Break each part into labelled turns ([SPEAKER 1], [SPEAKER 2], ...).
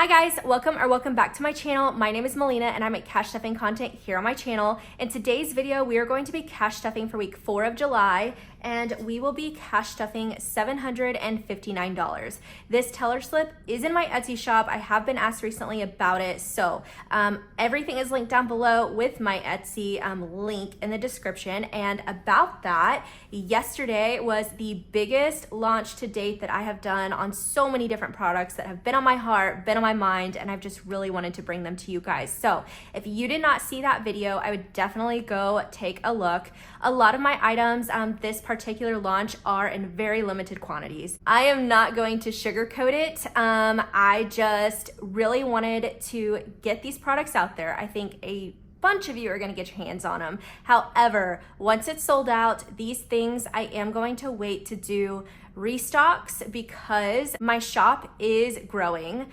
[SPEAKER 1] Hi guys, welcome back to my channel. My name is Melina and I make cash stuffing content here on my channel. In today's video, we are going to be cash stuffing for week 4 of July, and we will be cash stuffing $759. This teller slip is in my Etsy shop. I have been asked recently about it, so everything is linked down below with my Etsy link in the description. And about that, yesterday was the biggest launch to date that I have done on so many different products that have been on my heart, been on my mind, and I've just really wanted to bring them to you guys. So if you did not see that video, I would definitely go take a look. A lot of my items this particular launch are in very limited quantities. I am not going to sugarcoat it. I just really wanted to get these products out there. I think a bunch of you are going to get your hands on them. However, once it's sold out, these things I am going to wait to do restocks because my shop is growing.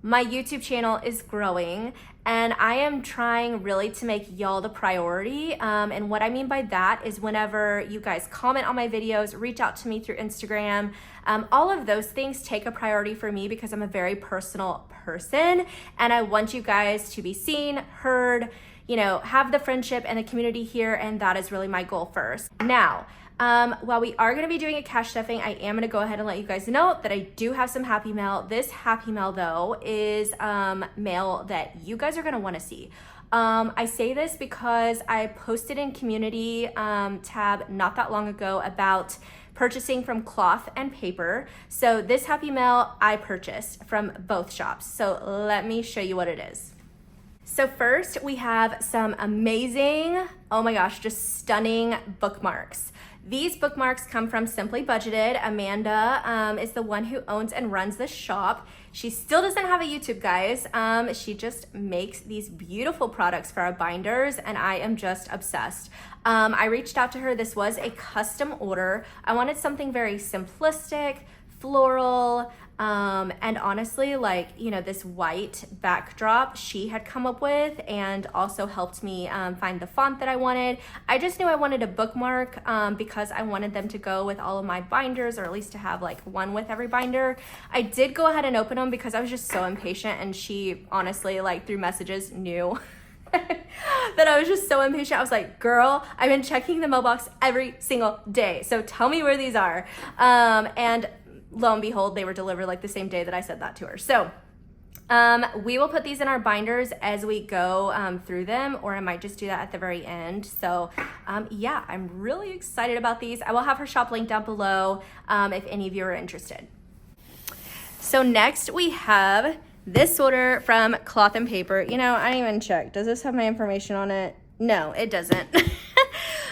[SPEAKER 1] My YouTube channel is growing, and I am trying really to make y'all the priority. And what I mean by that is whenever you guys comment on my videos, reach out to me through Instagram, all of those things take a priority for me because I'm a very personal person and I want you guys to be seen, heard, have the friendship and the community here, and that is really my goal first. Now, while we are going to be doing a cash stuffing, I am going to go ahead and let you guys know that I do have some happy mail. This happy mail though is mail that you guys are going to want to see. I say this because I posted in community tab not that long ago about purchasing from cloth and paper. So this happy mail I purchased from both shops. So let me show you what it is. So first we have some amazing, oh my gosh, just stunning bookmarks. These bookmarks come from Simply Budgeted. Amanda is the one who owns and runs the shop. She still doesn't have a YouTube, guys. She just makes these beautiful products for our binders, and I am just obsessed. I reached out to her. This was a custom order. I wanted something very simplistic, floral, and honestly, this white backdrop she had come up with and also helped me find the font that I wanted. I just knew I wanted a bookmark because I wanted them to go with all of my binders, or at least to have one with every binder. I did go ahead and open them because I was just so impatient, and she honestly, through messages, knew that I was just so impatient. I was like, girl, I've been checking the mailbox every single day, so tell me where these are. And lo and behold, they were delivered the same day that I said that to her. So we will put these in our binders as we go through them, or I might just do that at the very end. So yeah, I'm really excited about these. I will have her shop link down below if any of you are interested. So next we have this order from Cloth and Paper. I didn't even check. Does this have my information on it? No, it doesn't.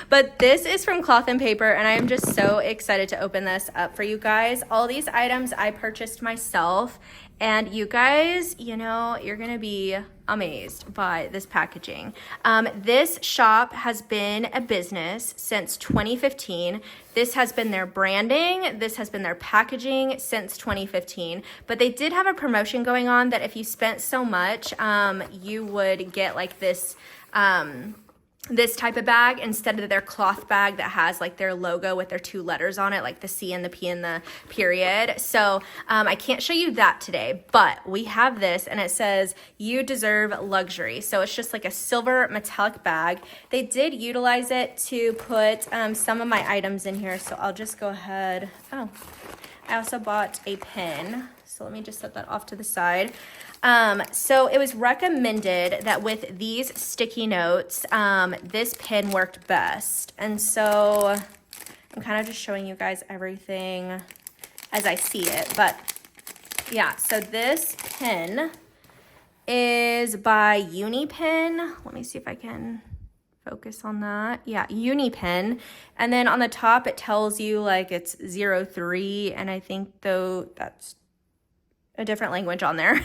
[SPEAKER 1] But this is from Cloth and Paper, and I am just so excited to open this up for you guys. All these items I purchased myself, and you guys, you're gonna be amazed by this packaging. This shop has been a business since 2015. This has been their branding. This has been their packaging since 2015. But they did have a promotion going on that if you spent so much, you would get this type of bag instead of their cloth bag that has their logo with their 2 letters on it, like the C and the P and the period. So I can't show you that today, but we have this, and it says, "You deserve luxury." So it's just a silver metallic bag. They did utilize it to put some of my items in here. So I'll just go ahead. Oh, I also bought a pen. So let me just set that off to the side. So it was recommended that with these sticky notes, this pen worked best. And so I'm kind of just showing you guys everything as I see it. But yeah, so this pen is by Unipen. Let me see if I can focus on that. Yeah, Unipen. And then on the top, it tells you it's 03. And I think though that's a different language on there.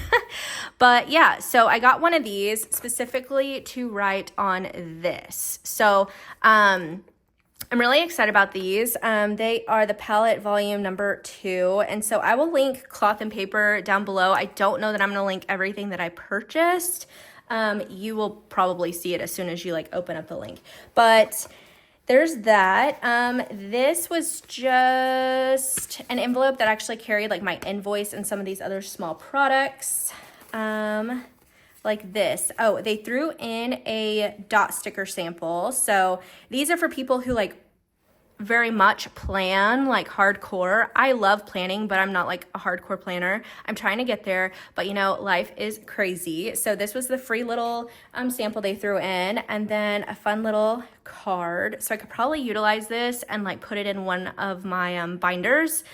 [SPEAKER 1] But yeah, so I got one of these specifically to write on this. So I'm really excited about these. They are the palette volume number 2. And so I will link Cloth and Paper down below. I don't know that I'm going to link everything that I purchased. You will probably see it as soon as you open up the link. But there's that. This was just an envelope that actually carried my invoice and some of these other small products. like this. Oh, they threw in a dot sticker sample. So these are for people who like very much plan, like hardcore. I love planning, but I'm not like a hardcore planner. I'm trying to get there, but you know, life is crazy. So this was the free little sample they threw in, and then a fun little card. So I could probably utilize this and like put it in one of my binders,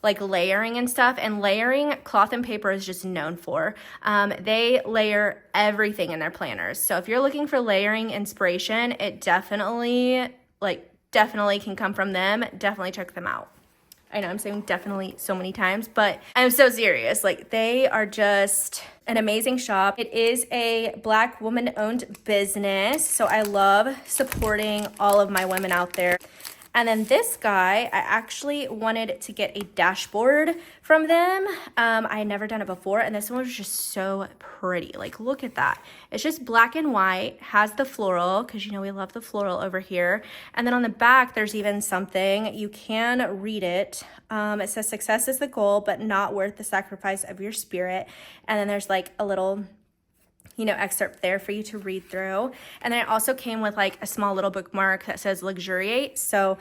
[SPEAKER 1] like layering and stuff. And layering, Cloth and Paper is just known for. They layer everything in their planners. So if you're looking for layering inspiration, it definitely can come from them. Definitely check them out. I know I'm saying definitely so many times, but I'm so serious. Like, they are just an amazing shop. It is a Black woman-owned business, so I love supporting all of my women out there. And then this guy, I actually wanted to get a dashboard from them. I had never done it before, and this one was just so pretty. Like, look at that. It's just black and white, has the floral, because you know we love the floral over here. And then on the back, there's even something. You can read it. It says, "Success is the goal, but not worth the sacrifice of your spirit." And then there's like a little, you know, excerpt there for you to read through. And then it also came with like a small little bookmark that says luxuriate. So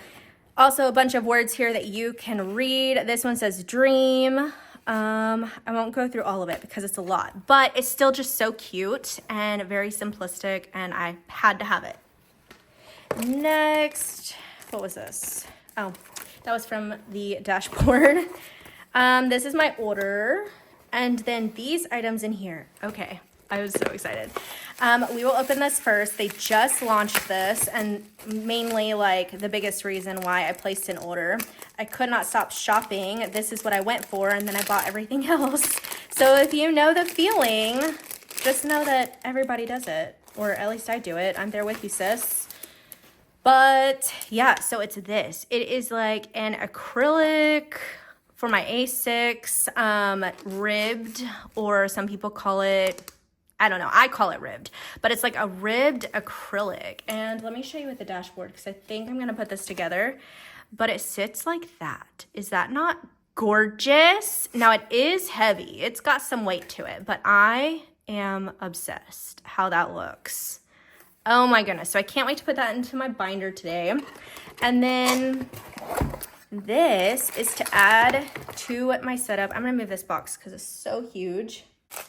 [SPEAKER 1] also a bunch of words here that you can read. This one says dream. I won't go through all of it because it's a lot, but it's still just so cute and very simplistic, and I had to have it. Next, what was this? Oh, that was from the dashboard. This is my order. And then these items in here. Okay. I was so excited. We will open this first. They just launched this, and mainly like the biggest reason why I placed an order. I could not stop shopping. This is what I went for, and then I bought everything else. So if you know the feeling, just know that everybody does it, or at least I do it. I'm there with you, sis. But yeah, so it's this. It is like an acrylic for my A6, ribbed, or some people call it, I don't know, I call it ribbed, but it's like a ribbed acrylic. And let me show you with the dashboard, because I think I'm gonna put this together, but it sits like that. Is that not gorgeous? Now it is heavy, it's got some weight to it, but I am obsessed how that looks. Oh my goodness, so I can't wait to put that into my binder today. And then this is to add to my setup. I'm gonna move this box because it's so huge.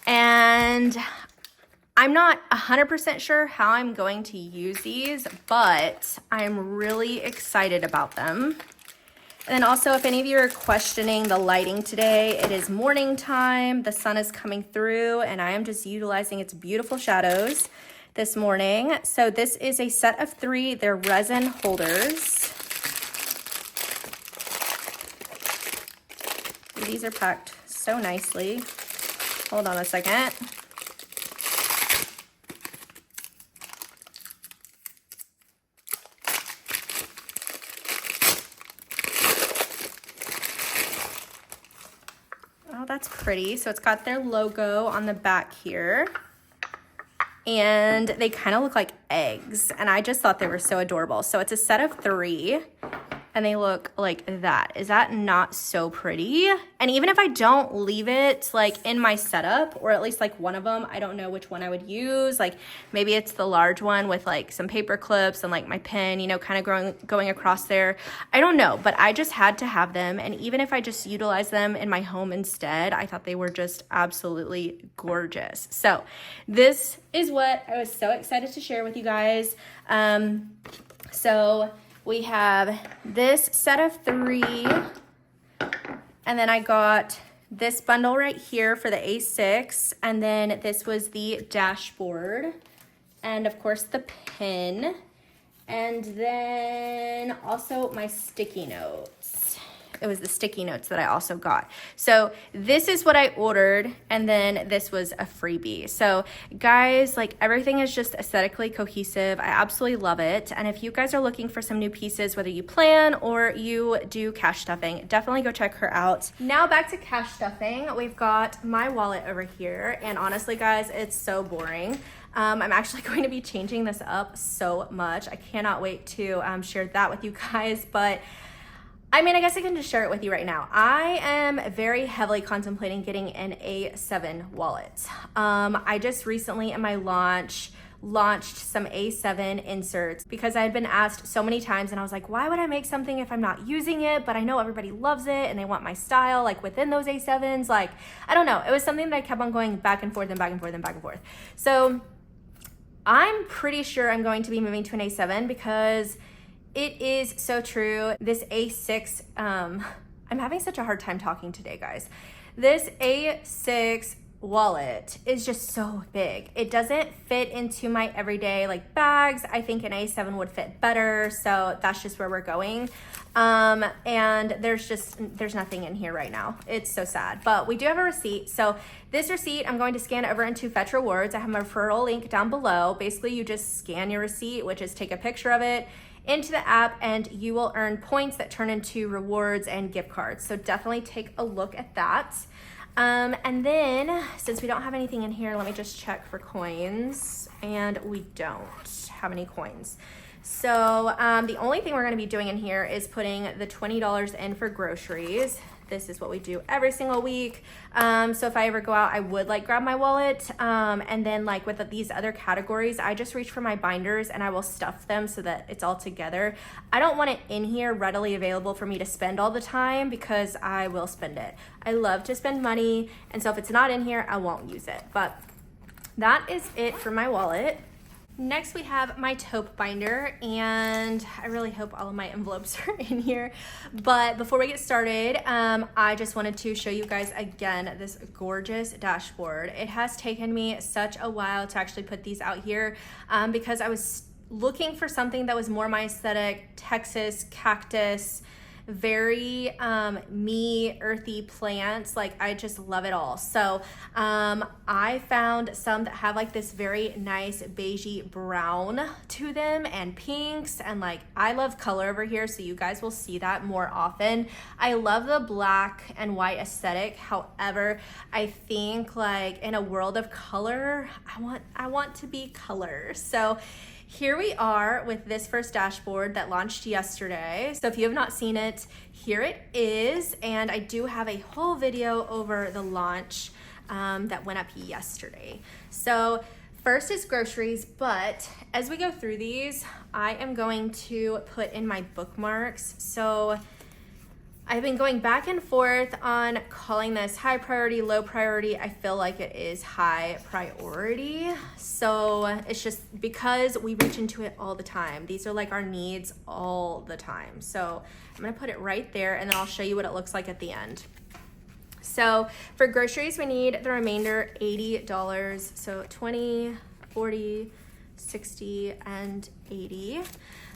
[SPEAKER 1] And I'm not 100% sure how I'm going to use these, but I'm really excited about them. And then also, if any of you are questioning the lighting today, it is morning time. The sun is coming through, and I am just utilizing its beautiful shadows this morning. So this is a set of 3. They're resin holders. These are packed so nicely. Hold on a second. Oh, that's pretty. So it's got their logo on the back here. And they kind of look like eggs. And I just thought they were so adorable. So it's a set of 3. And they look like that. Is that not so pretty? And even if I don't leave it like in my setup, or at least like one of them, I don't know which one I would use. Like maybe it's the large one with like some paper clips and like my pen, you know, kind of going across there. I don't know, but I just had to have them. And even if I just utilize them in my home instead, I thought they were just absolutely gorgeous. So this is what I was so excited to share with you guys. So we have this set of 3, and then I got this bundle right here for the A6, and then this was the dashboard, and of course the pin, and then also my sticky notes. It was the sticky notes that I also got. So this is what I ordered, and then this was a freebie. So guys, like everything is just aesthetically cohesive. I absolutely love it. And if you guys are looking for some new pieces, whether you plan or you do cash stuffing, definitely go check her out. Now back to cash stuffing. We've got my wallet over here, and honestly guys, it's so boring. I'm actually going to be changing this up so much. I cannot wait to share that with you guys, but I mean, I guess I can just share it with you right now. I am very heavily contemplating getting an A7 wallet. I just recently in my launched some A7 inserts because I had been asked so many times and I was like, why would I make something if I'm not using it? But I know everybody loves it and they want my style like within those A7s. Like, I don't know. It was something that I kept on going back and forth and back and forth and back and forth. So I'm pretty sure I'm going to be moving to an A7 because it is so true. This A6, I'm having such a hard time talking today, guys. This A6 wallet is just so big. It doesn't fit into my everyday like bags. I think an A7 would fit better. So that's just where we're going. And there's nothing in here right now. It's so sad, but we do have a receipt. So this receipt, I'm going to scan over into Fetch Rewards. I have my referral link down below. Basically you just scan your receipt, which is take a picture of it into the app and you will earn points that turn into rewards and gift cards. So definitely take a look at that. And then since we don't have anything in here, let me just check for coins, and we don't have any coins. So the only thing we're going to be doing in here is putting the $20 in for groceries. This is what we do every single week. So if I ever go out, I would like grab my wallet. And then like with these other categories, I just reach for my binders and I will stuff them so that it's all together. I don't want it in here readily available for me to spend all the time because I will spend it. I love to spend money. And so if it's not in here, I won't use it. But that is it for my wallet. Next we have my taupe binder, and I really hope all of my envelopes are in here. But before we get started, I just wanted to show you guys again this gorgeous dashboard. It has taken me such a while to actually put these out here because I was looking for something that was more my aesthetic, Texas cactus, very me earthy plants. Like I just love it all. So I found some that have like this very nice beigey brown to them and pinks, and like I love color over here, so you guys will see that more often. I love the black and white aesthetic. However, I think like in a world of color, I want to be color. So here we are with this first dashboard that launched yesterday. So if you have not seen it, here it is. And I do have a whole video over the launch that went up yesterday. So first is groceries, but as we go through these, I am going to put in my bookmarks. So I've been going back and forth on calling this high priority, low priority. I feel like it is high priority. So it's just because we reach into it all the time. These are like our needs all the time. So I'm gonna put it right there and then I'll show you what it looks like at the end. So for groceries, we need the remainder $80. So 20, 40, 60, and 80.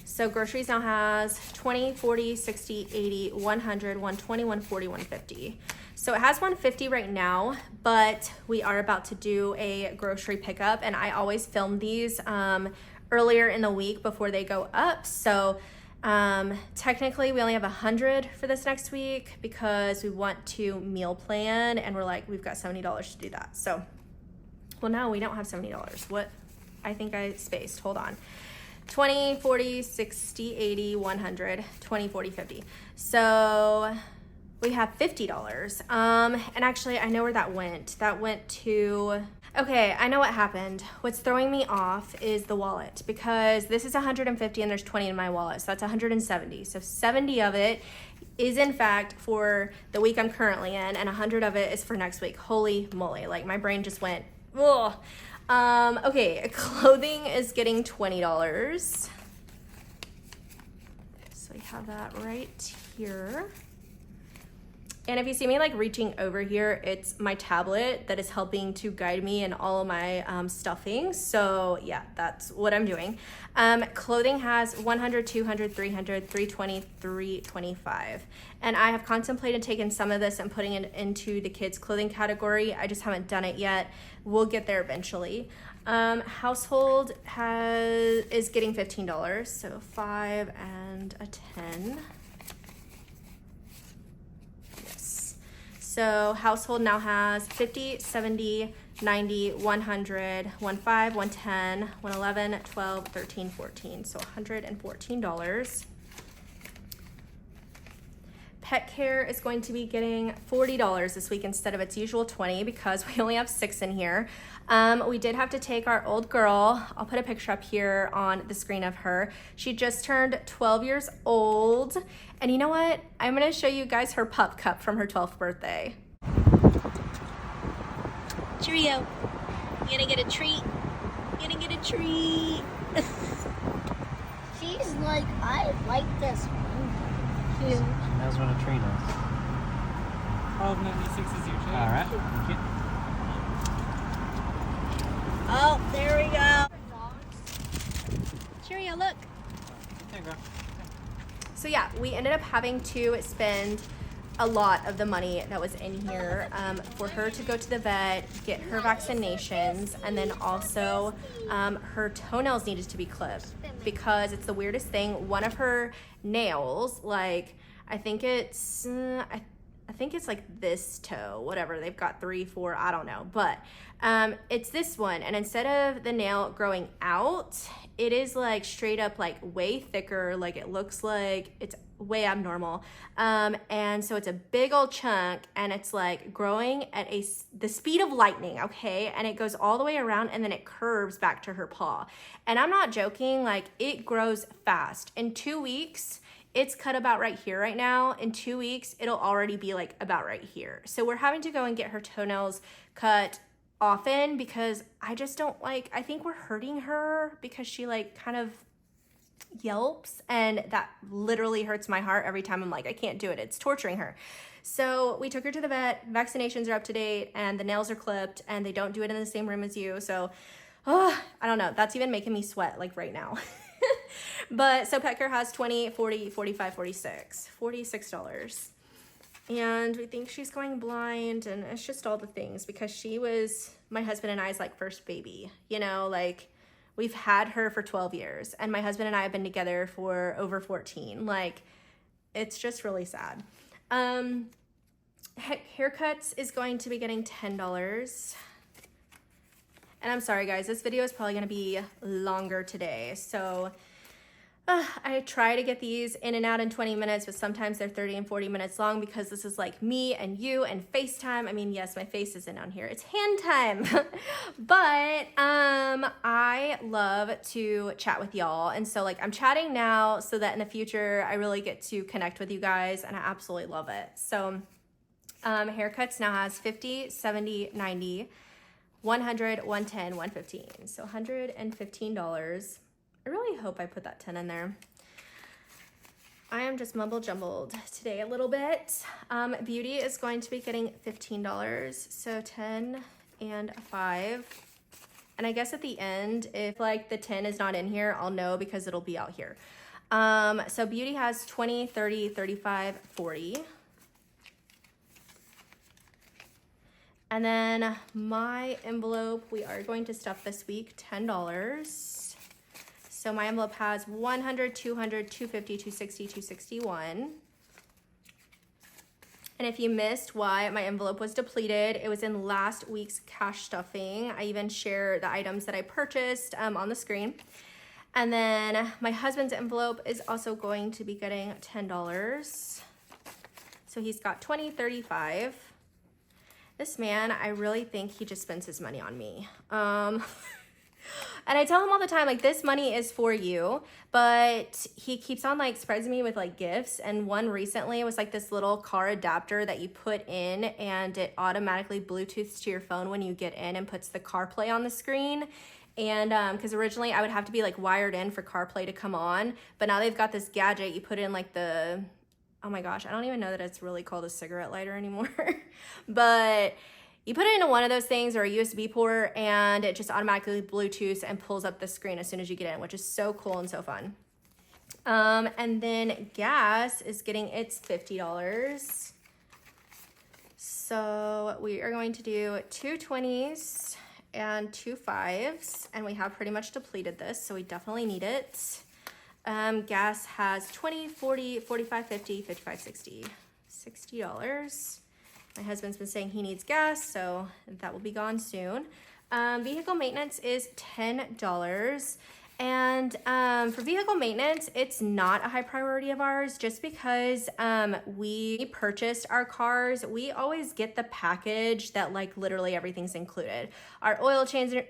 [SPEAKER 1] So groceries now has 20, 40, 60, 80, 100, 120, 140, 150. So it has 150 right now, but we are about to do a grocery pickup, and I always film these earlier in the week before they go up. So technically we only have 100 for this next week because we want to meal plan, and we're like, we've got $70 to do that. So, well, now we don't have $70. What? I think I spaced, hold on. 20, 40, 60, 80, 100, 20, 40, 50. So we have $50. And actually I know where that went. That went to, okay, I know what happened. What's throwing me off is the wallet, because this is 150 and there's 20 in my wallet. So that's 170. So 70 of it is in fact for the week I'm currently in, and 100 of it is for next week. Holy moly. Like my brain just went, ugh. Okay, clothing is getting $20. So we have that right here. And if you see me like reaching over here, it's my tablet that is helping to guide me in all of my stuffing. So yeah, that's what I'm doing. Clothing has 100, 200, 300, 320, 325. And I have contemplated taking some of this and putting it into the kids clothing category. I just haven't done it yet. We'll get there eventually. Household is getting $15. So 5 and a 10. So household now has 50, 70, 90, 100, 15, 110, 111, 12, 13, 14. So $114. Pet care is going to be getting $40 this week instead of its usual $20 because we only have 6 in here. We did have to take our old girl. I'll put a picture up here on the screen of her. She just turned 12 years old. And you know what? I'm gonna show you guys her pup cup from her 12th birthday.
[SPEAKER 2] Cheerio. You gonna get a treat? You gonna get a treat?
[SPEAKER 3] She's like, I like this one. Cute.
[SPEAKER 4] That's what a treat is.
[SPEAKER 5] 12.96 is your change.
[SPEAKER 4] All right. Thank you.
[SPEAKER 2] Oh, there we go. Cheerio, look.
[SPEAKER 4] There you go.
[SPEAKER 1] So yeah, we ended up having to spend a lot of the money that was in here for her to go to the vet, get her vaccinations, and then also her toenails needed to be clipped because it's the weirdest thing. One of her nails, like I think it's like this toe, whatever. They've got 3, 4, I don't know, but it's this one. And instead of the nail growing out, it is like straight up like way thicker. Like it looks like it's way abnormal. And so it's a big old chunk and it's like growing at the speed of lightning, okay? And it goes all the way around and then it curves back to her paw. And I'm not joking, like it grows fast. In 2 weeks, it's cut about right here right now. In 2 weeks, it'll already be like about right here. So we're having to go and get her toenails cut often because I just don't like, I think we're hurting her because she like kind of yelps and that literally hurts my heart every time I'm like, I can't do it. It's torturing her. So we took her to the vet, vaccinations are up to date and the nails are clipped and they don't do it in the same room as you. So, I don't know. That's even making me sweat like right now. But so pet care has 20, 40, 45, 46, $46. And we think she's going blind and it's just all the things because she was my husband and I's like first baby, you know, like we've had her for 12 years and my husband and I have been together for over 14. Like it's just really sad. Haircuts is going to be getting $10. And I'm sorry guys, this video is probably gonna be longer today. So I try to get these in and out in 20 minutes, but sometimes they're 30 and 40 minutes long because this is like me and you and FaceTime. I mean, yes, my face isn't on here. It's hand time. But I love to chat with y'all. And so like I'm chatting now so that in the future I really get to connect with you guys and I absolutely love it. So haircuts now has 50, 70, 90, 100, 110, 115. So $115. I really hope I put that 10 in there. I am just mumble jumbled today a little bit. Beauty is going to be getting $15. So 10 and 5. And I guess at the end, if like the 10 is not in here, I'll know because it'll be out here. So Beauty has 20, 30, 35, 40. And then my envelope, we are going to stuff this week, $10. So my envelope has 100, 200, 250, 260, 261. And if you missed why my envelope was depleted, it was in last week's cash stuffing. I even share the items that I purchased on the screen. And then my husband's envelope is also going to be getting $10. So he's got 20, 35. This man, I really think he just spends his money on me. And I tell him all the time, like, this money is for you, but he keeps on like surprising me with like gifts. And one recently was like this little car adapter that you put in and it automatically Bluetooths to your phone when you get in and puts the CarPlay on the screen. And because originally I would have to be like wired in for CarPlay to come on, but now they've got this gadget. You put in like the, oh my gosh, I don't even know that it's really called a cigarette lighter anymore, but you put it into one of those things or a USB port and it just automatically Bluetooths and pulls up the screen as soon as you get in, which is so cool and so fun. And then gas is getting its $50. So we are going to do 2 20s and 2 5s, and we have pretty much depleted this, so we definitely need it. Gas has 20, 40, 45, 50, 55, 60, $60. My husband's been saying he needs gas, so that will be gone soon. Vehicle maintenance is $10. And for vehicle maintenance, it's not a high priority of ours just because we purchased our cars. We always get the package that like literally everything's included. Our oil changes,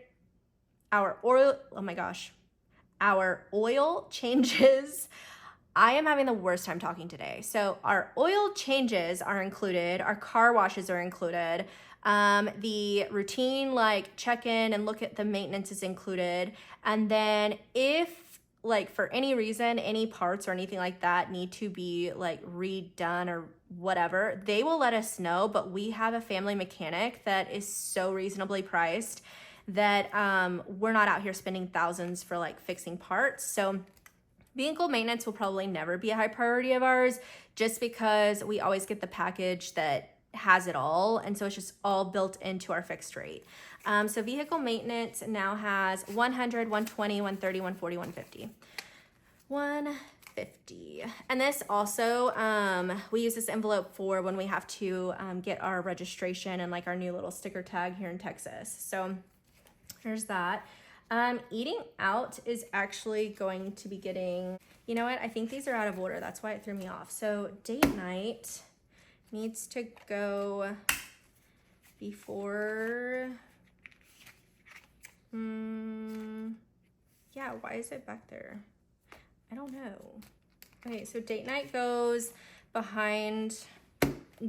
[SPEAKER 1] I am having the worst time talking today. So our oil changes are included, our car washes are included, the routine like check in and look at the maintenance is included. And then if like for any reason, any parts or anything like that need to be like redone or whatever, they will let us know. But we have a family mechanic that is so reasonably priced that we're not out here spending thousands for like fixing parts. So vehicle maintenance will probably never be a high priority of ours just because we always get the package that has it all. And so it's just all built into our fixed rate. So vehicle maintenance now has 100, 120, 130, 140, 150. 150. And this also, we use this envelope for when we have to get our registration and like our new little sticker tag here in Texas. So there's that. Eating out is actually going to be getting, you know what? I think these are out of order. That's why it threw me off. So date night needs to go before, yeah, why is it back there? I don't know. Okay, so date night goes behind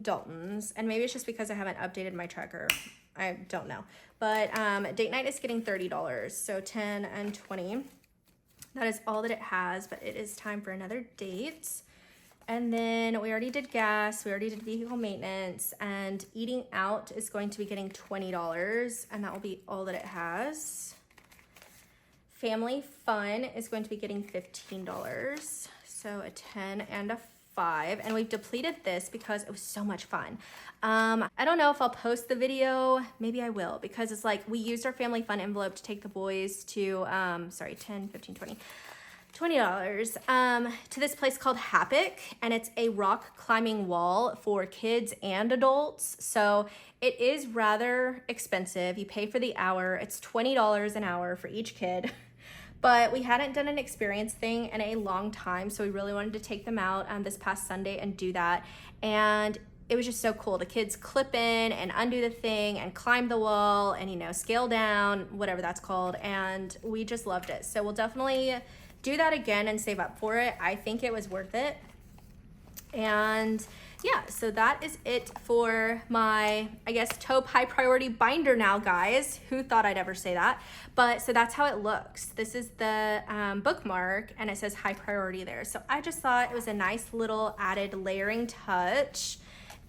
[SPEAKER 1] Dalton's, and maybe it's just because I haven't updated my tracker. I don't know. But date night is getting $30, so 10 and 20. That is all that it has, but it is time for another date. And then we already did gas, we already did vehicle maintenance, and eating out is going to be getting $20, and that will be all that it has. Family fun is going to be getting $15, so a 10 and a 5, and we've depleted this because it was so much fun. I don't know if I'll post the video, maybe I will, because it's like we used our family fun envelope to take the boys to, 10, 15, 20. $20 to this place called Happick, and it's a rock climbing wall for kids and adults. So it is rather expensive. You pay for the hour. It's $20 an hour for each kid. But we hadn't done an experience thing in a long time, so we really wanted to take them out this past Sunday and do that. And it was just so cool. The kids clip in and undo the thing and climb the wall and, you know, scale down, whatever that's called. And we just loved it. So we'll definitely do that again and save up for it. I think it was worth it. And yeah, so that is it for my, I guess, taupe high priority binder now, guys. Who thought I'd ever say that? But so that's how it looks. This is the bookmark, and it says high priority there. So I just thought it was a nice little added layering touch,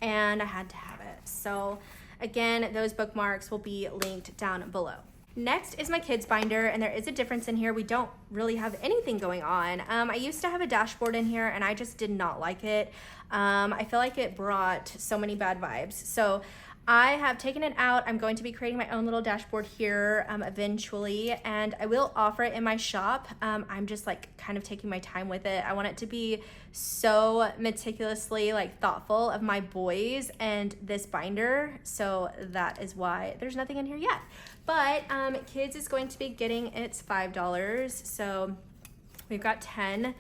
[SPEAKER 1] and I had to have it. So again, those bookmarks will be linked down below. Next is my kids binder, and there is a difference in here. We don't really have anything going on. I used to have a dashboard in here, and I just did not like it. I feel like it brought so many bad vibes. So I have taken it out. I'm going to be creating my own little dashboard here eventually, and I will offer it in my shop. I'm just like kind of taking my time with it. I want it to be so meticulously like thoughtful of my boys and this binder. So that is why there's nothing in here yet. But kids is going to be getting its $5. So we've got 10.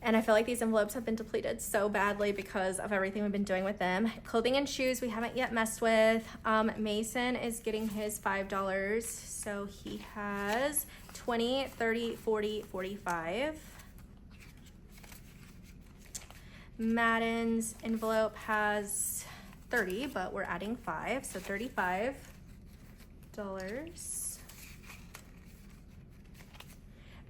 [SPEAKER 1] And I feel like these envelopes have been depleted so badly because of everything we've been doing with them. Clothing and shoes we haven't yet messed with. Mason is getting his $5. So he has 20, 30, 40, 45. Madden's envelope has 30, but we're adding 5, so $35.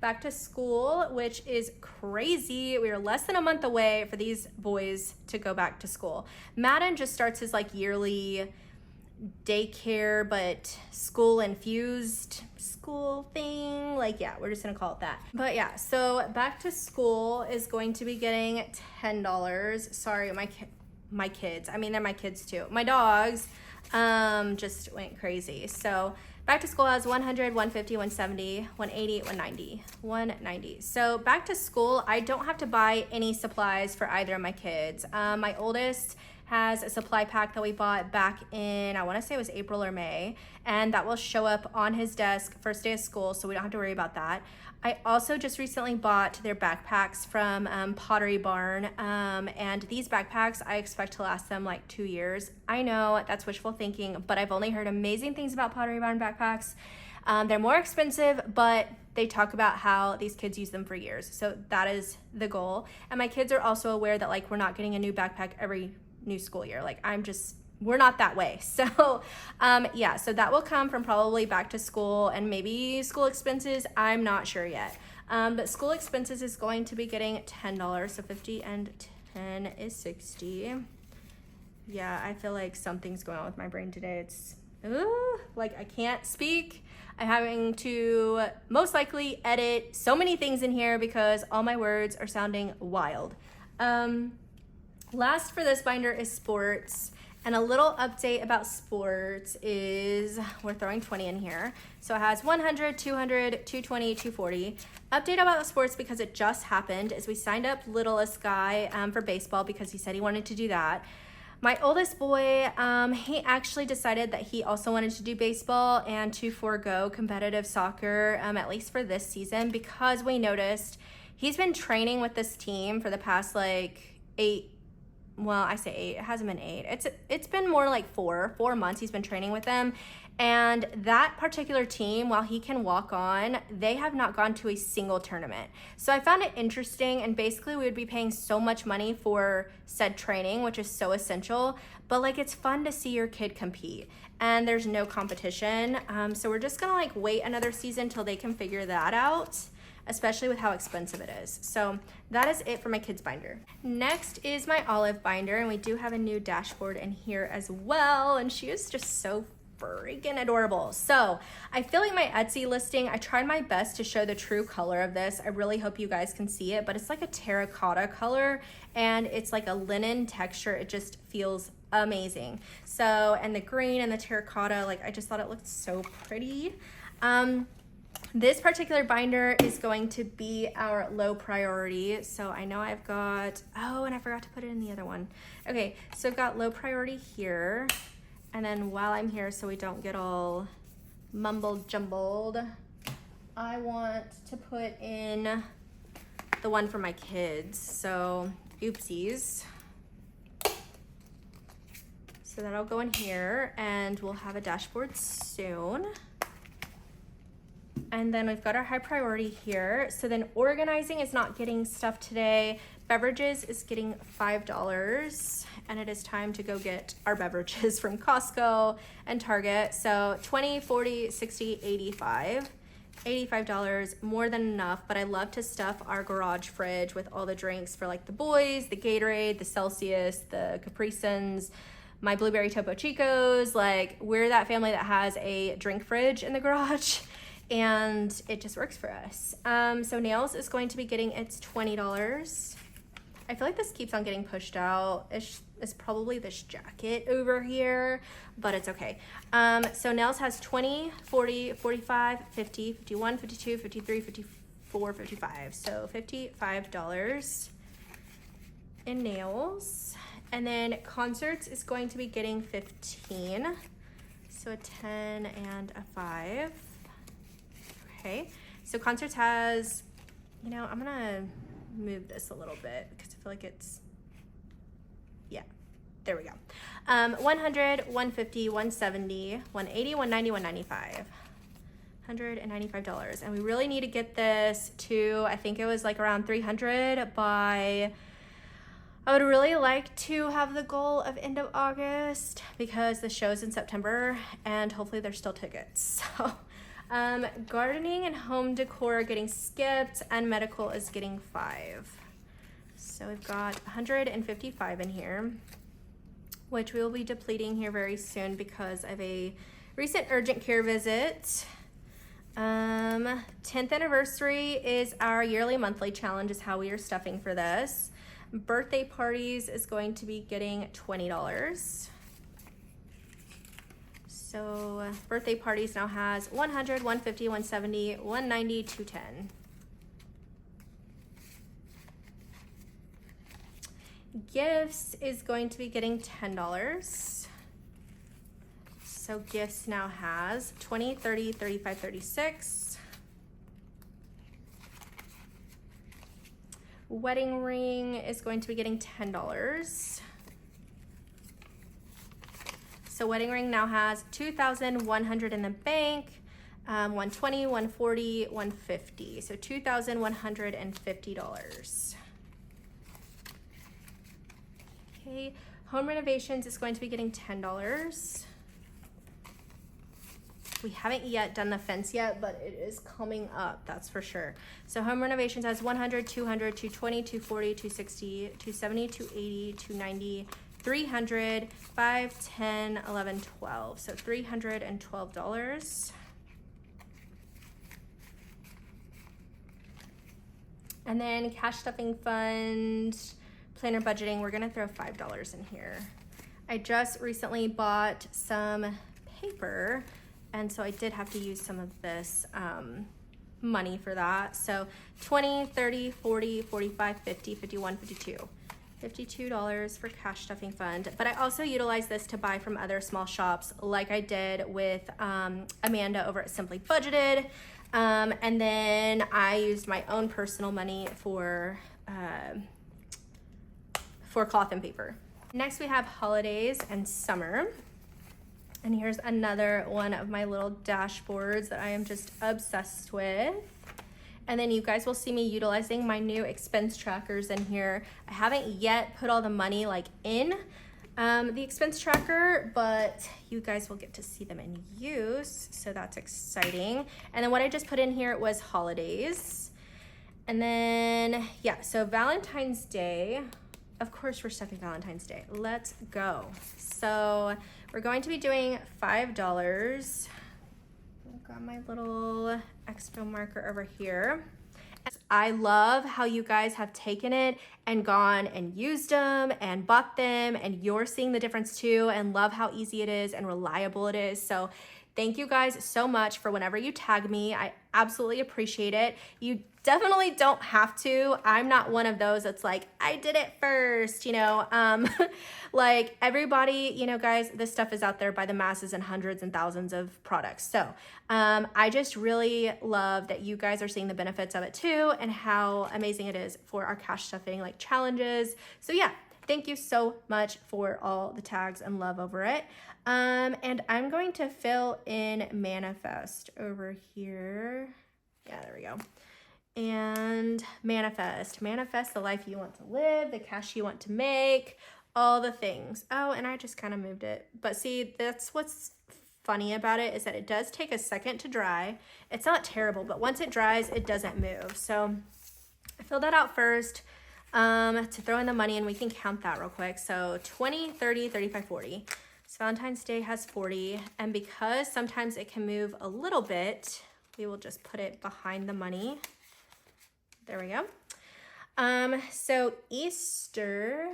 [SPEAKER 1] Back to school, which is crazy. We are less than a month away for these boys to go back to school. Madden just starts his like yearly daycare, but school infused school thing. Like, yeah, we're just gonna call it that. But yeah, so back to school is going to be getting $10. Sorry, my kids. I mean, they're my kids too. My dogs just went crazy. So back to school has 100, 150, 170, 180, 190, 190. So back to school, I don't have to buy any supplies for either of my kids. My oldest has a supply pack that we bought back in, I want to say it was April or May, and that will show up on his desk first day of school, so we don't have to worry about that. I also just recently bought their backpacks from Pottery Barn, and these backpacks I expect to last them like 2 years. I know that's wishful thinking, but I've only heard amazing things about Pottery Barn backpacks. They're more expensive, but they talk about how these kids use them for years. So that is the goal. And my kids are also aware that like we're not getting a new backpack every new school year. Like we're not that way. So yeah, so that will come from probably back to school and maybe school expenses. I'm not sure yet. But school expenses is going to be getting $10. So 50 and 10 is 60. Yeah, I feel like something's going on with my brain today. It's like I can't speak. I'm having to most likely edit so many things in here because all my words are sounding wild. Last for this binder is sports. And a little update about sports is we're throwing 20 in here. So it has 100, 200, 220, 240. Update about sports because it just happened is we signed up littlest guy for baseball because he said he wanted to do that. My oldest boy, he actually decided that he also wanted to do baseball and to forego competitive soccer, at least for this season, because we noticed he's been training with this team for the past like 8, well, I say 8, it hasn't been 8. It's been more like 4 months he's been training with them. And that particular team, while he can walk on, they have not gone to a single tournament. So I found it interesting, and basically we would be paying so much money for said training, which is so essential, but like it's fun to see your kid compete and there's no competition. So we're just gonna like wait another season till they can figure that out, especially with how expensive it is. So that is it for my kids binder. Next is my Olive binder, and we do have a new dashboard in here as well, and she is just so freaking adorable. So I feel like my Etsy listing, I tried my best to show the true color of this. I really hope you guys can see it, but it's like a terracotta color and it's like a linen texture. It just feels amazing. So, and the green and the terracotta, like I just thought it looked so pretty. This particular binder is going to be our low priority. So I know I've got, oh, and I forgot to put it in the other one. Okay, so I've got low priority here. And then while I'm here, so we don't get all mumbled jumbled, I want to put in the one for my kids. So oopsies. So that'll go in here and we'll have a dashboard soon. And then we've got our high priority here. So then organizing is not getting stuff today. Beverages is getting $5, and it is time to go get our beverages from Costco and Target. So 20, 40, 60, 85. $85, more than enough, but I love to stuff our garage fridge with all the drinks for like the boys, the Gatorade, the Celsius, the Capri Suns, my blueberry Topo Chicos. Like we're that family that has a drink fridge in the garage. And it just works for us. So nails is going to be getting its $20. I feel like this keeps on getting pushed out. It's probably this jacket over here, but it's okay. So nails has 20, 40, 45, 50, 51, 52, 53, 54, 55. So $55 in nails. And then concerts is going to be getting 15. So a 10 and a 5. Okay, so concerts has, you know, I'm gonna move this a little bit because I feel like it's, yeah, there we go. 100, 150, 170, 180, 190, 195. $195. And we really need to get this to, I think it was like around 300 by, I would really like to have the goal of end of August because the show's in September and hopefully there's still tickets. So. Gardening and home decor are getting skipped, and medical is getting 5. So we've got 155 in here, which we will be depleting here very soon because of a recent urgent care visit. 10th anniversary is our yearly monthly challenge is how we are stuffing for this. Birthday parties is going to be getting $20. So birthday parties now has 100, 150, 170, 190, 210. Gifts is going to be getting $10. So gifts now has 20, 30, 35, 36. Wedding ring is going to be getting $10. So wedding ring now has 2,100 in the bank, 120, 140, 150. So $2,150. Okay, home renovations is going to be getting $10. We haven't yet done the fence yet, but it is coming up, that's for sure. So home renovations has 100, 200, 220, 240, 260, 270, 280, 290, 300, 5, 10, 11, 12. So $312. And then cash stuffing fund, planner budgeting, we're gonna throw $5 in here. I just recently bought some paper, and so I did have to use some of this money for that. So 20, 30, 40, 45, 50, 51, 52. $52 for cash stuffing fund. But I also utilize this to buy from other small shops like I did with Amanda over at Simply Budgeted. And then I used my own personal money for cloth and paper. Next we have holidays and summer. And here's another one of my little dashboards that I am just obsessed with. And then you guys will see me utilizing my new expense trackers in here. I haven't yet put all the money like in the expense tracker, but you guys will get to see them in use. So that's exciting. And then what I just put in here was holidays. And then, yeah, so Valentine's Day. Of course we're stuffing Valentine's Day. Let's go. So we're going to be doing $5. I've got my little expo marker over here. I love how you guys have taken it and gone and used them and bought them, and you're seeing the difference too, and love how easy it is and reliable it is. So thank you guys so much for whenever you tag me. I absolutely appreciate it. You definitely don't have to. I'm not one of those that's like, I did it first, you know. Like everybody, you know, guys, this stuff is out there by the masses and hundreds and thousands of products. So I just really love that you guys are seeing the benefits of it too, and how amazing it is for our cash stuffing like challenges. So yeah, thank you so much for all the tags and love over it. And I'm going to fill in manifest over here. Yeah, there we go. And manifest the life you want to live, the cash you want to make, all the things. Oh, and I just kind of moved it. But see, that's what's funny about it, is that it does take a second to dry. It's not terrible, but once it dries, it doesn't move. So I filled that out first to throw in the money, and we can count that real quick. So 20, 30, 35, 40. So Valentine's Day has 40. And because sometimes it can move a little bit, we will just put it behind the money. There we go. So Easter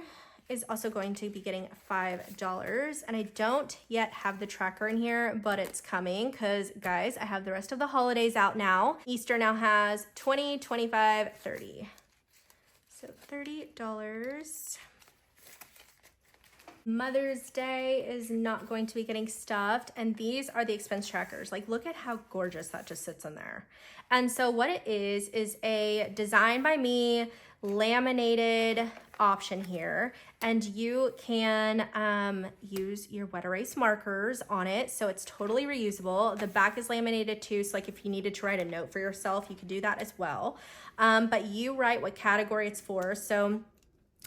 [SPEAKER 1] is also going to be getting $5. And I don't yet have the tracker in here, but it's coming because, guys, I have the rest of the holidays out now. Easter now has 20, 25, 30. So $30. Mother's Day is not going to be getting stuffed, and these are the expense trackers. Like, look at how gorgeous that just sits in there. And so what it is a design by me laminated option here, and you can use your wet erase markers on it, so it's totally reusable. The back is laminated too, so like if you needed to write a note for yourself, you could do that as well. But you write what category it's for. So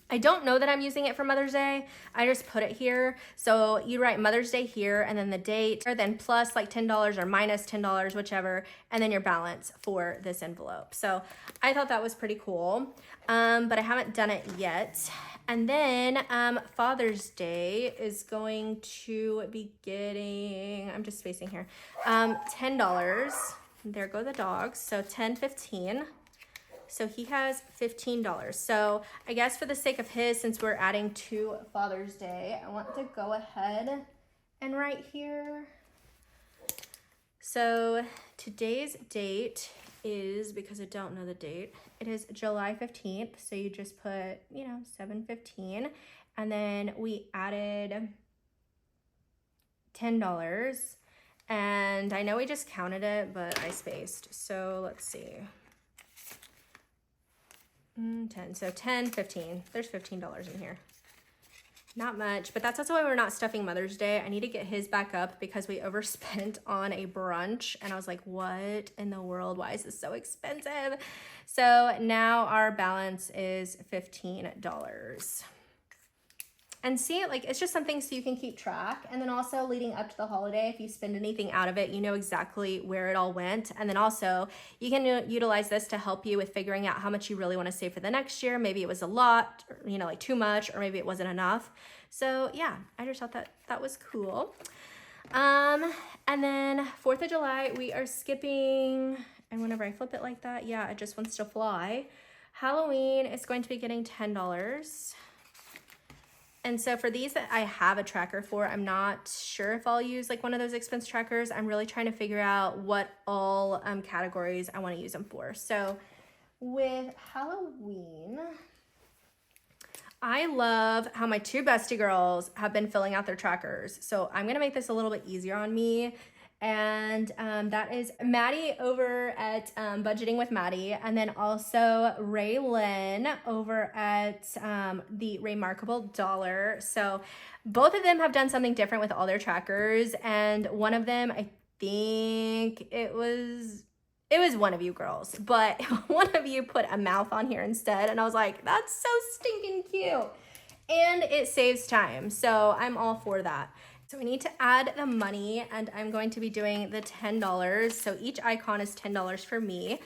[SPEAKER 1] I don't know that I'm using it for Mother's Day. I just put it here. So you write Mother's Day here, and then the date, or then plus like $10 or minus $10, whichever, and then your balance for this envelope. So I thought that was pretty cool, but I haven't done it yet. And then Father's Day is going to be getting, I'm just spacing here, $10. There go the dogs. So 10, 15. So he has $15. So I guess for the sake of his, since we're adding to Father's Day, I want to go ahead and write here. So today's date is, because I don't know the date, it is July 15th. So you just put, you know, 7.15, and then we added $10. And I know we just counted it, but I spaced. So let's see. 10, so 10, 15. There's $15 in here. Not much, but that's also why we're not stuffing Mother's Day. I need to get his back up because we overspent on a brunch, and I was like, what in the world? Why is this so expensive? So now our balance is $15. And see, like, it's just something so you can keep track. And then also leading up to the holiday, if you spend anything out of it, you know exactly where it all went. And then also you can utilize this to help you with figuring out how much you really want to save for the next year. Maybe it was a lot, or, you know, like too much, or maybe it wasn't enough. So yeah, I just thought that was cool. And then 4th of July, we are skipping, and whenever I flip it like that, yeah, it just wants to fly. Halloween is going to be getting $10. And so for these that I have a tracker for, I'm not sure if I'll use like one of those expense trackers. I'm really trying to figure out what all categories I want to use them for. So with Halloween, I love how my two bestie girls have been filling out their trackers. So I'm going to make this a little bit easier on me. And that is Maddie over at Budgeting with Maddie, and then also Ray Lynn over at the Remarkable Dollar. So both of them have done something different with all their trackers, and one of them, I think it was one of you girls, but one of you put a mouth on here instead, and I was like, that's so stinking cute, and it saves time, so I'm all for that. So we need to add the money, and I'm going to be doing the $10. So each icon is $10 for me.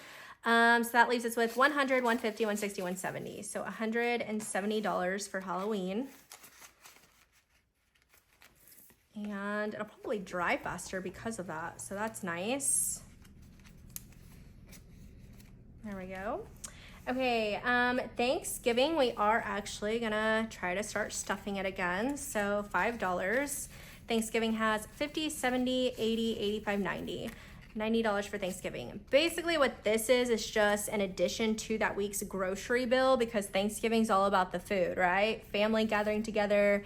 [SPEAKER 1] So that leaves us with $100, $150, $160, $170. So $170 for Halloween. And it'll probably dry faster because of that. So that's nice. There we go. Okay, Thanksgiving, we are actually gonna try to start stuffing it again. So $5. Thanksgiving has 50, 70, 80, 85, 90. $90 for Thanksgiving. Basically what this is just an addition to that week's grocery bill, because Thanksgiving's all about the food, right? Family gathering together,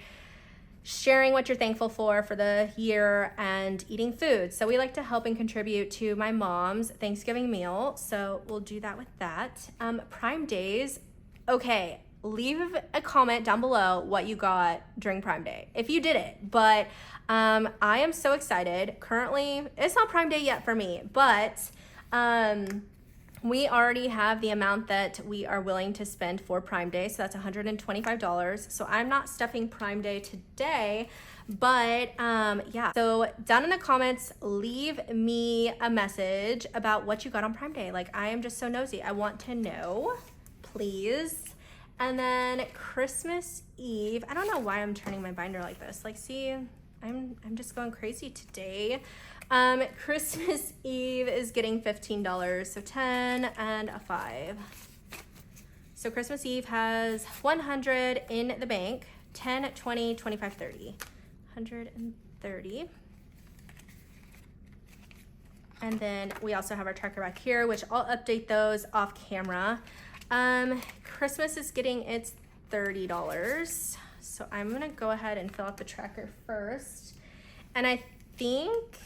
[SPEAKER 1] sharing what you're thankful for the year, and eating food. So we like to help and contribute to my mom's Thanksgiving meal. So we'll do that with that. Prime Days. Okay, leave a comment down below what you got during Prime Day, if you did it. But I am so excited. Currently, it's not Prime Day yet for me, but we already have the amount that we are willing to spend for Prime Day. So that's $125. So I'm not stuffing Prime Day today, but yeah. So down in the comments, leave me a message about what you got on Prime Day. Like, I am just so nosy. I want to know, please. And then Christmas Eve, I don't know why I'm turning my binder like this. Like, see, I'm just going crazy today. Christmas Eve is getting $15, so 10 and a 5. So Christmas Eve has 100 in the bank, 10, 20, 25, 30. 130. And then we also have our tracker back here, which I'll update those off camera. Christmas is getting its $30. So I'm gonna go ahead and fill out the tracker first. And I think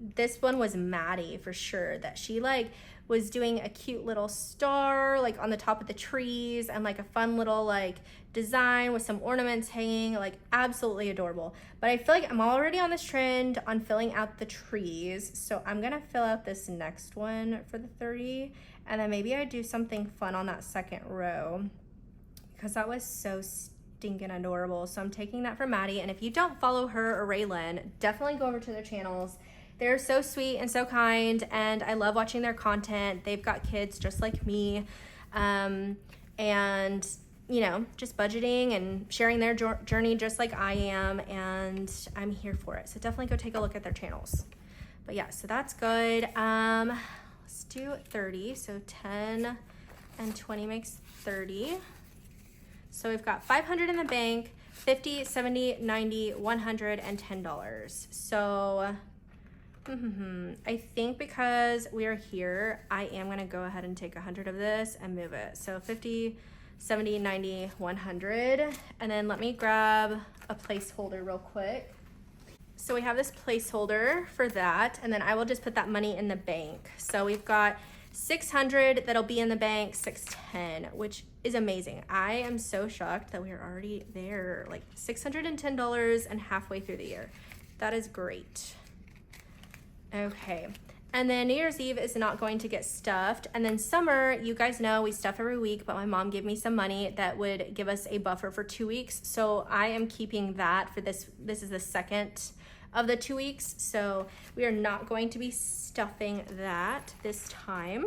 [SPEAKER 1] this one was Maddie for sure, that she like was doing a cute little star like on the top of the trees, and like a fun little like design with some ornaments hanging, like absolutely adorable. But I feel like I'm already on this trend on filling out the trees, so I'm gonna fill out this next one for the 30, and then maybe I do something fun on that second row because that was so stinking adorable. So I'm taking that from Maddie, and if you don't follow her or Raylan, definitely go over to their channels. They're so sweet and so kind, and I love watching their content. They've got kids just like me, and you know, just budgeting and sharing their journey just like I am, and I'm here for it. So definitely go take a look at their channels. But yeah, so that's good. Let's do 30. So 10 and 20 makes 30. So we've got 500 in the bank, 50, 70, 90, 100, and $10. So I think because we are here, I am gonna go ahead and take 100 of this and move it. So 50, 70, 90, 100. And then let me grab a placeholder real quick. So we have this placeholder for that, and then I will just put that money in the bank. So we've got 600 that'll be in the bank, 610, which is amazing. I am so shocked that we are already there, like $610 and halfway through the year. That is great. Okay, and then New Year's Eve is not going to get stuffed. And then summer, you guys know we stuff every week, but my mom gave me some money that would give us a buffer for 2 weeks. So I am keeping that for this. This is the second of the 2 weeks. So we are not going to be stuffing that this time.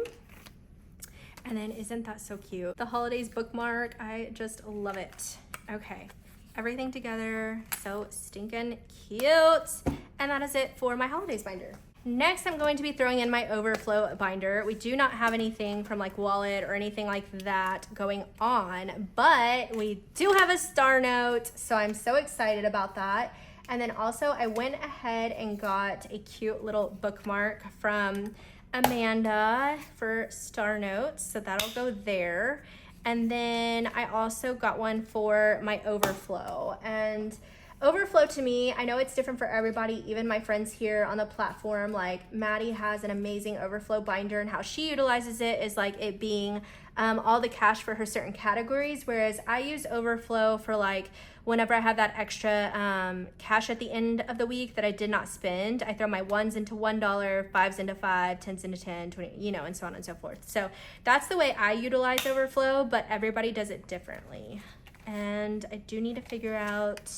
[SPEAKER 1] And then isn't that so cute? The holidays bookmark, I just love it. Okay, everything together, so stinking cute. And that is it for my holidays binder. Next, I'm going to be throwing in my overflow binder. We do not have anything from like wallet or anything like that going on, but we do have a star note, so I'm so excited about that. And then also I went ahead and got a cute little bookmark from Amanda for star notes, so that'll go there. And then I also got one for my overflow. And overflow to me, I know it's different for everybody, even my friends here on the platform. Like Maddie has an amazing overflow binder, and how she utilizes it is like it being all the cash for her certain categories, whereas I use overflow for like whenever I have that extra cash at the end of the week that I did not spend, I throw my ones into $1, fives into $5, tens into 10, 20, you know, and so on and so forth. So that's the way I utilize overflow, but everybody does it differently. And I do need to figure out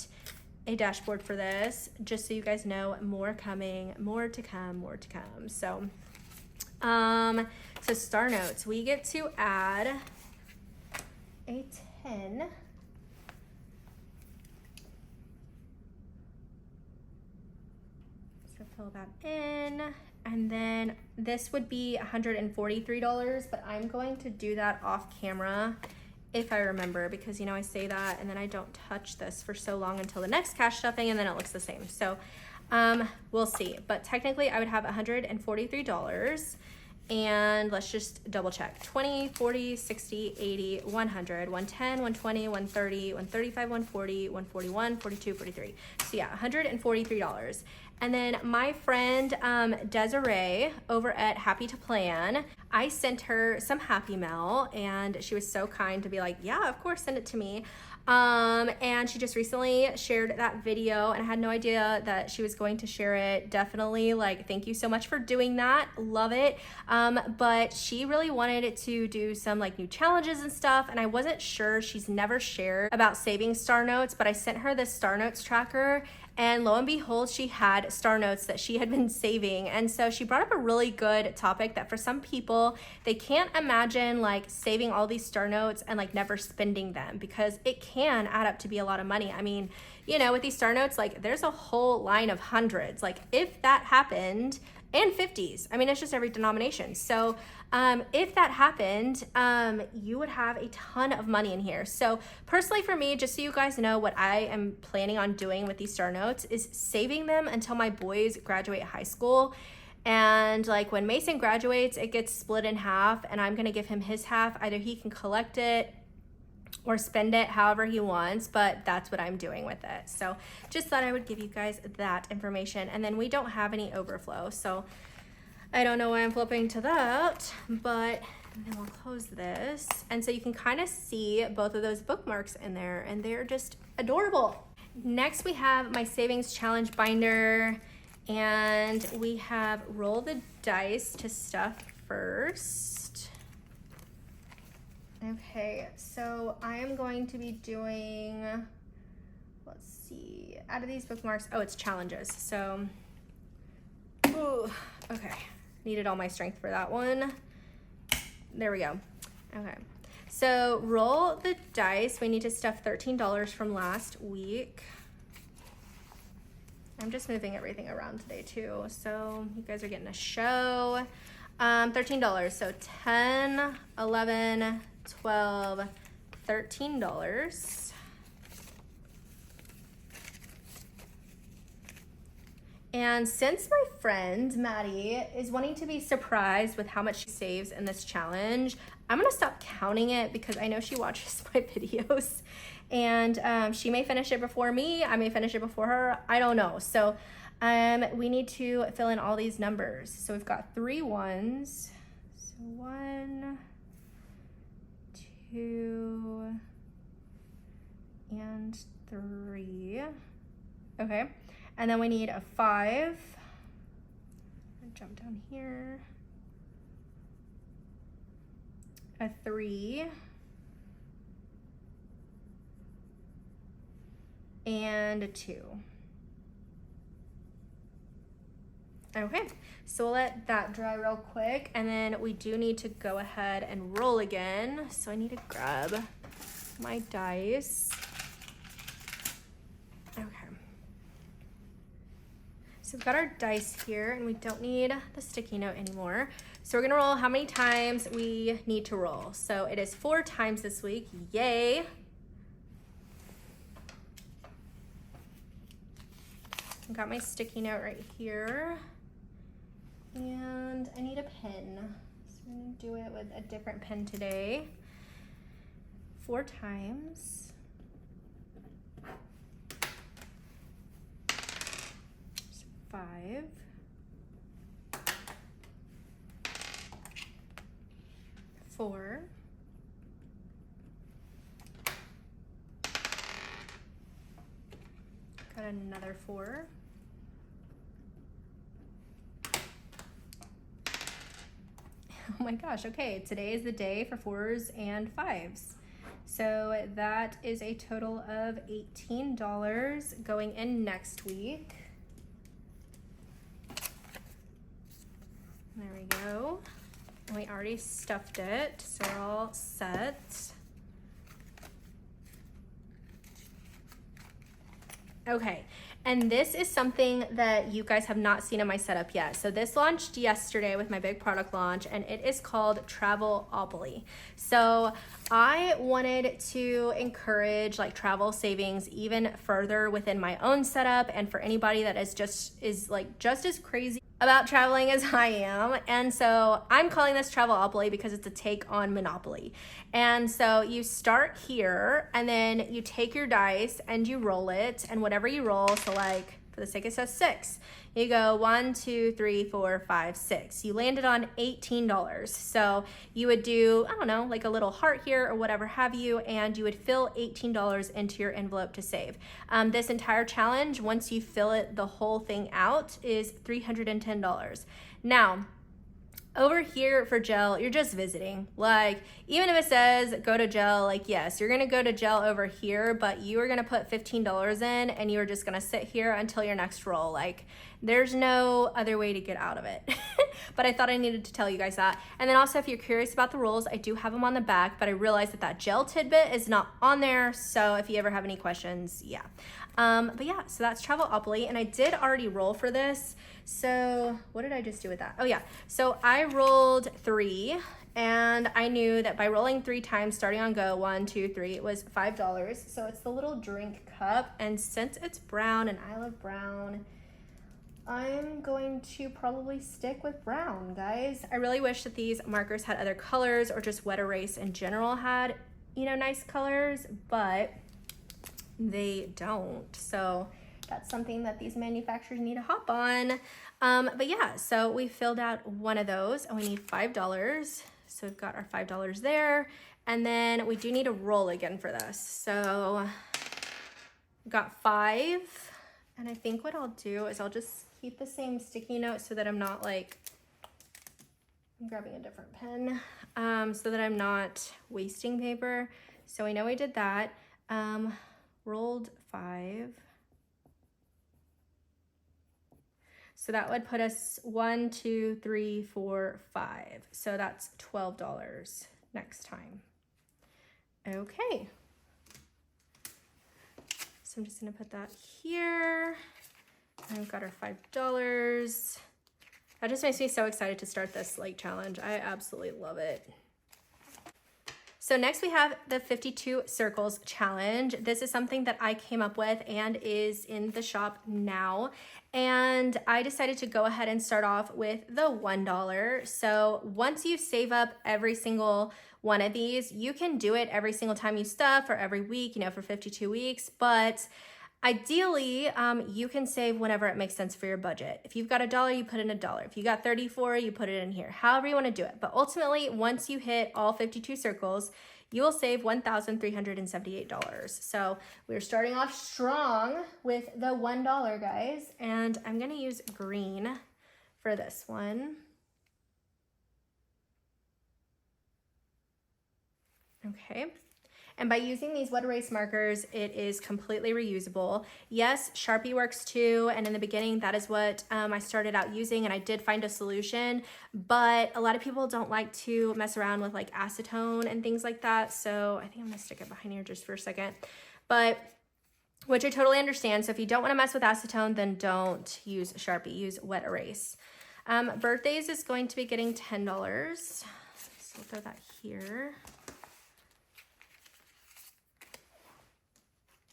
[SPEAKER 1] a dashboard for this, just so you guys know, more coming, more to come, more to come. So, so star notes, we get to add a 10. So fill that in, and then this would be $143, but I'm going to do that off camera if I remember, because you know I say that and then I don't touch this for so long until the next cash stuffing, and then it looks the same. So we'll see, but technically I would have $143, and let's just double check. 20, 40, 60, 80, 100, 110, 120, 130, 135, 140, 141, 42, 43. So yeah, $143. And then my friend Desiree over at Happy to Plan, I sent her some Happy Mail, and she was so kind to be like, yeah, of course, send it to me. And she just recently shared that video, and I had no idea that she was going to share it. Definitely, like, thank you so much for doing that. Love it. But she really wanted it to do some like new challenges and stuff, and I wasn't sure. She's never shared about saving star notes, but I sent her this star notes tracker, and lo and behold, she had star notes that she had been saving. And so she brought up a really good topic that for some people, they can't imagine like saving all these star notes and like never spending them, because it can add up to be a lot of money. I mean, you know, with these star notes, like there's a whole line of hundreds. Like if that happened, and 50s, I mean, it's just every denomination. So if that happened, you would have a ton of money in here. So personally for me, just so you guys know, what I am planning on doing with these star notes is saving them until my boys graduate high school. And like when Mason graduates, it gets split in half, and I'm gonna give him his half. Either he can collect it or spend it however he wants, but that's what I'm doing with it. So just thought I would give you guys that information. And then we don't have any overflow, so I don't know why I'm flipping to that, but then we'll close this. And so you can kind of see both of those bookmarks in there, and they're just adorable. Next, we have my savings challenge binder, and we have roll the dice to stuff first. Okay, so I am going to be doing, let's see, out of these bookmarks, oh, it's challenges. So, ooh, okay, needed all my strength for that one. There we go. Okay, so roll the dice. We need to stuff $13 from last week. I'm just moving everything around today too, so you guys are getting a show. $13, so 10, 11, 12, $13. And since my friend Maddie is wanting to be surprised with how much she saves in this challenge, I'm gonna stop counting it because I know she watches my videos, and she may finish it before me, I may finish it before her, I don't know. So we need to fill in all these numbers. So we've got 3 ones. So 1, 2, and 3. Okay, and then we need a 5. Jump down here. A 3. And a 2. Okay, so we'll let that dry real quick, and then we do need to go ahead and roll again. So I need to grab my dice. Okay. So we've got our dice here, and we don't need the sticky note anymore. So we're gonna roll how many times we need to roll. So it is 4 times this week, yay. I've got my sticky note right here. And I need a pen. So I'm gonna do it with a different pen today. 4 times. So 5. 4. Got another 4. Oh my gosh, okay, today is the day for 4s and 5s. So that is a total of $18 going in next week. There we go. We already stuffed it, so we're all set. Okay, and this is something that you guys have not seen in my setup yet. So this launched yesterday with my big product launch, and it is called Travelopoly. So I wanted to encourage like travel savings even further within my own setup, and for anybody that is just as crazy about traveling as I am. And so I'm calling this Travelopoly because it's a take on Monopoly. And so you start here, and then you take your dice and you roll it, and whatever you roll, so like for the sake it says 6, you go 1, 2, 3, 4, 5, 6. You landed on $18. So you would do, I don't know, like a little heart here or whatever have you, and you would fill $18 into your envelope to save. This entire challenge, once you fill it, the whole thing out, is $310. Now, over here for gel, you're just visiting. Like, even if it says go to gel, like, yes, you're gonna go to gel over here, but you are gonna put $15 in, and you're just gonna sit here until your next roll. Like, there's no other way to get out of it. But I thought I needed to tell you guys that. And then also, if you're curious about the rules, I do have them on the back, but I realized that that gel tidbit is not on there, so if you ever have any questions, yeah. But yeah, so that's Travelopoly, and I did already roll for this. So what did I just do with that? Oh yeah, so I rolled 3, and I knew that by rolling 3 times, starting on go, 1, 2, 3, it was $5. So it's the little drink cup, and since it's brown and I love brown, I'm going to probably stick with brown, guys. I really wish that these markers had other colors, or just wet erase in general had, you know, nice colors, but they don't. So that's something that these manufacturers need to hop on. But yeah, so we filled out one of those, and we need $5. So we've got our $5 there. And then we do need a roll again for this. So we've got 5. And I think what I'll do is I'll just keep the same sticky note so that I'm not like, I'm grabbing a different pen, so that I'm not wasting paper. So we know we did that. Rolled 5. So that would put us 1, 2, 3, 4, 5. So that's $12 next time. Okay. So I'm just gonna put that here. And we've got our $5. That just makes me so excited to start this like challenge. I absolutely love it. So next we have the 52 circles challenge. This is something that I came up with and is in the shop now. And I decided to go ahead and start off with the $1. So once you save up every single one of these, you can do it every single time you stuff or every week, you know, for 52 weeks. But ideally, you can save whenever it makes sense for your budget. If you've got $1, you put in $1. If you got 34, you put it in here. However you want to do it. But ultimately, once you hit all 52 circles, you will save $1,378. So we're starting off strong with the $1, guys. And I'm going to use green for this one. Okay. And by using these wet erase markers, it is completely reusable. Yes, Sharpie works too. And in the beginning, that is what I started out using, and I did find a solution, but a lot of people don't like to mess around with like acetone and things like that. So I think I'm gonna stick it behind here just for a second, but which I totally understand. So if you don't wanna mess with acetone, then don't use Sharpie, use wet erase. Birthdays is going to be getting $10. So we'll throw that here.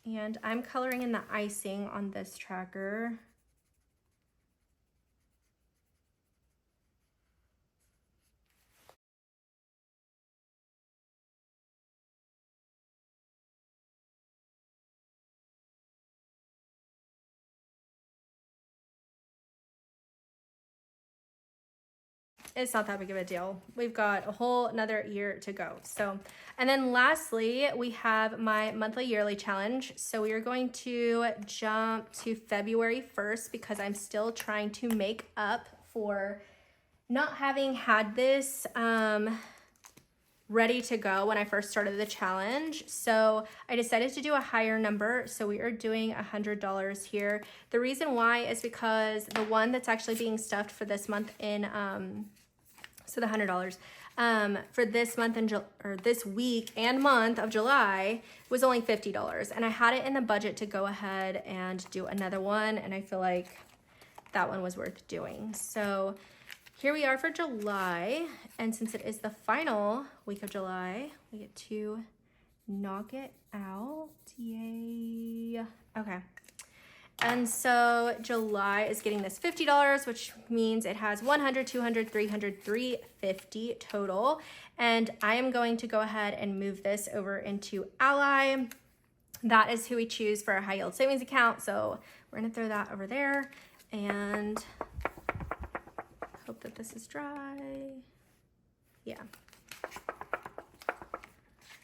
[SPEAKER 1] And I'm coloring in the icing on this tracker. It's not that big of a deal. We've got a whole another year to go. So, and then lastly, we have my monthly yearly challenge. So we are going to jump to February 1st because I'm still trying to make up for not having had this ready to go when I first started the challenge. So I decided to do a higher number. So we are doing $100 here. The reason why is because the one that's actually being stuffed for this month in, so the $100 for this month or this week and month of July was only $50. And I had it in the budget to go ahead and do another one. And I feel like that one was worth doing. So here we are for July. And since it is the final week of July, we get to knock it out. Yay. Okay. And so July is getting this $50, which means it has 100, 200, 300, 350 total. And I am going to go ahead and move this over into Ally. That is who we choose for our high yield savings account. So we're gonna throw that over there and hope that this is dry. Yeah.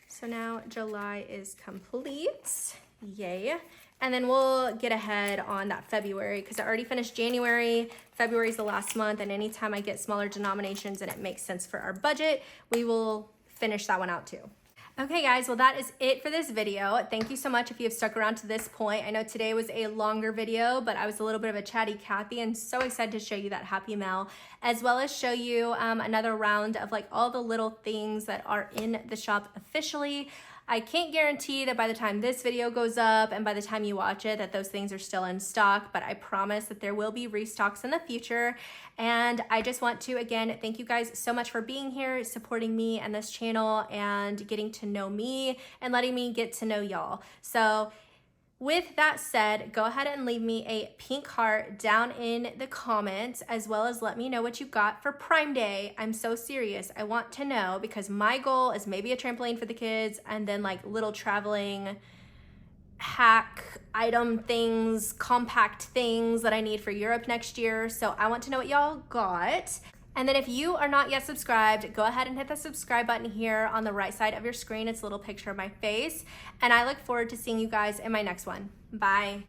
[SPEAKER 1] So now July is complete. Yay. And then we'll get ahead on that February because I already finished January. February is the last month, and anytime I get smaller denominations and it makes sense for our budget, we will finish that one out too. Okay guys, well that is it for this video. Thank you so much if you have stuck around to this point. I know today was a longer video, but I was a little bit of a chatty Cathy and so excited to show you that Happy Mail, as well as show you another round of like all the little things that are in the shop officially. I can't guarantee that by the time this video goes up and by the time you watch it that those things are still in stock, but I promise that there will be restocks in the future. And I just want to, again, thank you guys so much for being here, supporting me and this channel and getting to know me and letting me get to know y'all. So with that said, go ahead and leave me a pink heart down in the comments, as well as let me know what you got for Prime Day. I'm so serious. I want to know because my goal is maybe a trampoline for the kids and then like little traveling hack item things, compact things that I need for Europe next year. So I want to know what y'all got. And then if you are not yet subscribed, go ahead and hit the subscribe button here on the right side of your screen. It's a little picture of my face. And I look forward to seeing you guys in my next one. Bye.